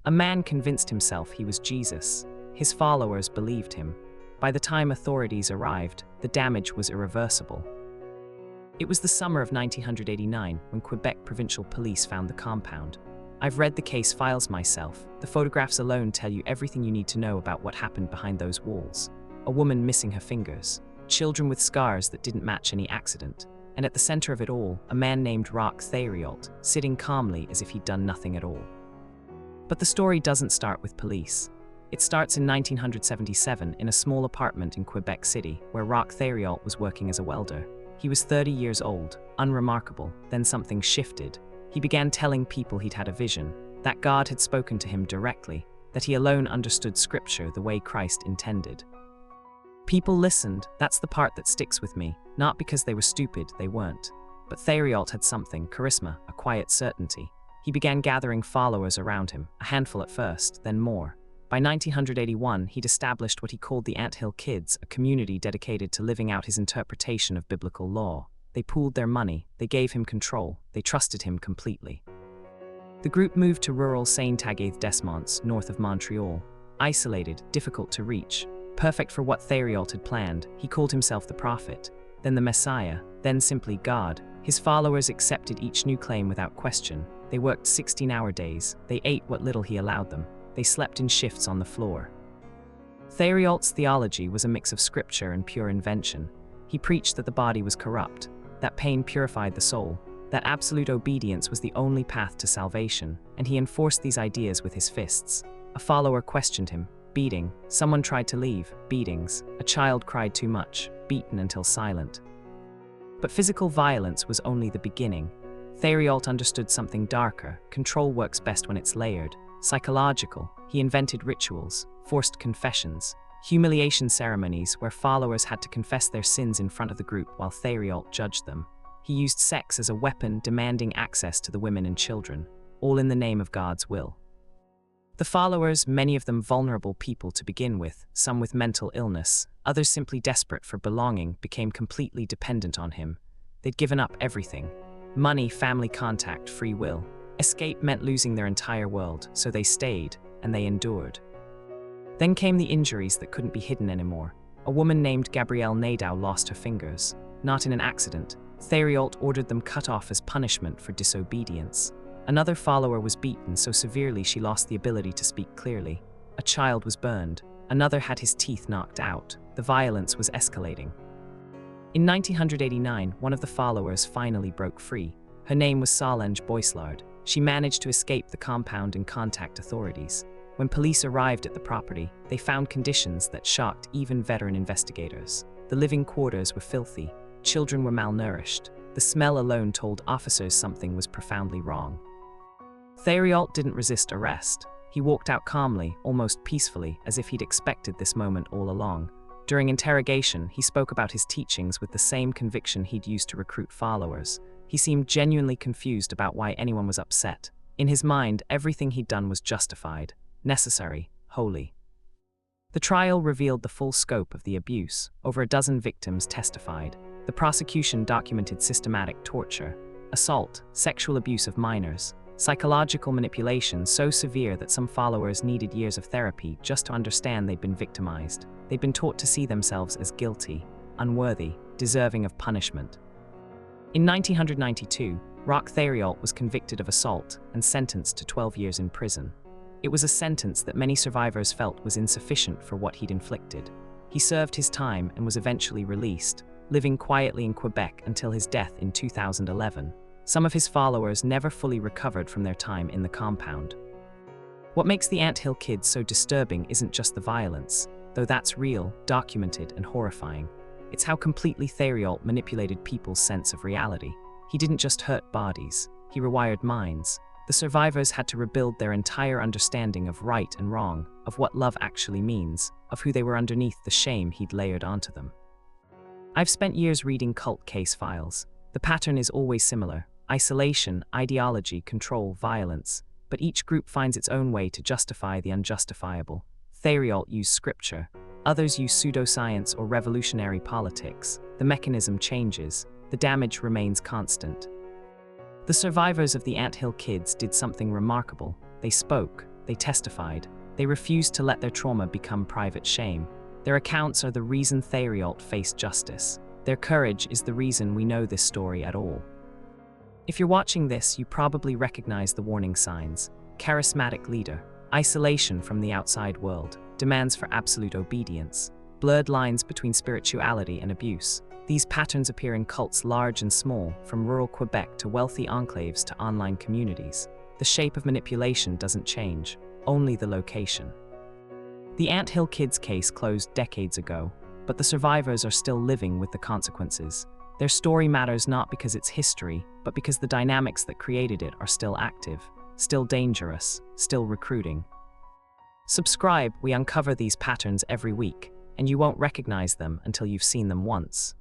A man convinced himself he was Jesus. His followers believed him. By the time authorities arrived, the damage was irreversible. It was the summer of 1989 when Quebec provincial police found the compound. I've read the case files myself. The photographs alone tell you everything you need to know about what happened behind those walls. A woman missing her fingers, children with scars that didn't match any accident, and at the center of it all, a man named Roch Thériault, sitting calmly as if he'd done nothing at all. But the story doesn't start with police. It starts in 1977 in a small apartment in Quebec City, where Roch Thériault was working as a welder. He was 30 years old, unremarkable. Then something shifted. He began telling people he'd had a vision, that God had spoken to him directly, that he alone understood Scripture the way Christ intended. People listened. That's the part that sticks with me, not because they were stupid, they weren't. But Thériault had something, charisma, a quiet certainty. He began gathering followers around him, a handful at first, then more. By 1981, he'd established what he called the Anthill Kids, a community dedicated to living out his interpretation of biblical law. They pooled their money, they gave him control, they trusted him completely. The group moved to rural Sainte-Agathe-des-Monts, north of Montreal. Isolated, difficult to reach, perfect for what Thériault had planned. He called himself the prophet, then the Messiah, then simply God. His followers accepted each new claim without question. They worked 16-hour days, they ate what little he allowed them. They slept in shifts on the floor. Thériault's theology was a mix of scripture and pure invention. He preached that the body was corrupt, that pain purified the soul, that absolute obedience was the only path to salvation, and he enforced these ideas with his fists. A follower questioned him. Beating. Someone tried to leave. Beatings. A child cried too much. Beaten until silent. But physical violence was only the beginning. Thériault understood something darker. Control works best when it's layered. Psychological. He invented rituals, forced confessions, humiliation ceremonies where followers had to confess their sins in front of the group while Thériault judged them. He used sex as a weapon, demanding access to the women and children, all in the name of God's will. The followers, many of them vulnerable people to begin with, some with mental illness, others simply desperate for belonging, became completely dependent on him. They'd given up everything: money, family contact, free will. Escape meant losing their entire world, so they stayed, and they endured. Then came the injuries that couldn't be hidden anymore. A woman named Gabrielle Nadeau lost her fingers, not in an accident. Thériault ordered them cut off as punishment for disobedience. Another follower was beaten so severely she lost the ability to speak clearly. A child was burned. Another had his teeth knocked out. The violence was escalating. In 1989, one of the followers finally broke free. Her name was Solange Boislard. She managed to escape the compound and contact authorities. When police arrived at the property, they found conditions that shocked even veteran investigators. The living quarters were filthy. Children were malnourished. The smell alone told officers something was profoundly wrong. Thériault didn't resist arrest. He walked out calmly, almost peacefully, as if he'd expected this moment all along. During interrogation, he spoke about his teachings with the same conviction he'd used to recruit followers. He seemed genuinely confused about why anyone was upset. In his mind, everything he'd done was justified, necessary, holy. The trial revealed the full scope of the abuse. Over a dozen victims testified. The prosecution documented systematic torture, assault, sexual abuse of minors, psychological manipulation so severe that some followers needed years of therapy just to understand they'd been victimized. They'd been taught to see themselves as guilty, unworthy, deserving of punishment. In 1992, Roch Thériault was convicted of assault and sentenced to 12 years in prison. It was a sentence that many survivors felt was insufficient for what he'd inflicted. He served his time and was eventually released, living quietly in Quebec until his death in 2011. Some of his followers never fully recovered from their time in the compound. What makes the Anthill Kids so disturbing isn't just the violence, though that's real, documented, and horrifying. It's how completely Thériault manipulated people's sense of reality. He didn't just hurt bodies, he rewired minds. The survivors had to rebuild their entire understanding of right and wrong, of what love actually means, of who they were underneath the shame he'd layered onto them. I've spent years reading cult case files. The pattern is always similar: isolation, ideology, control, violence. But each group finds its own way to justify the unjustifiable. Thériault used scripture. Others use pseudoscience or revolutionary politics. The mechanism changes. The damage remains constant. The survivors of the Anthill Kids did something remarkable. They spoke. they testified. They refused to let their trauma become private shame. Their accounts are the reason Thériault faced justice. Their courage is the reason we know this story at all. If you're watching this, you probably recognize the warning signs. Charismatic leader, isolation from the outside world, demands for absolute obedience, blurred lines between spirituality and abuse. These patterns appear in cults large and small, from rural Quebec to wealthy enclaves to online communities. The shape of manipulation doesn't change, only the location. The Anthill Kids case closed decades ago, but the survivors are still living with the consequences. Their story matters not because it's history, but because the dynamics that created it are still active, still dangerous, still recruiting. Subscribe, we uncover these patterns every week, and you won't recognize them until you've seen them once.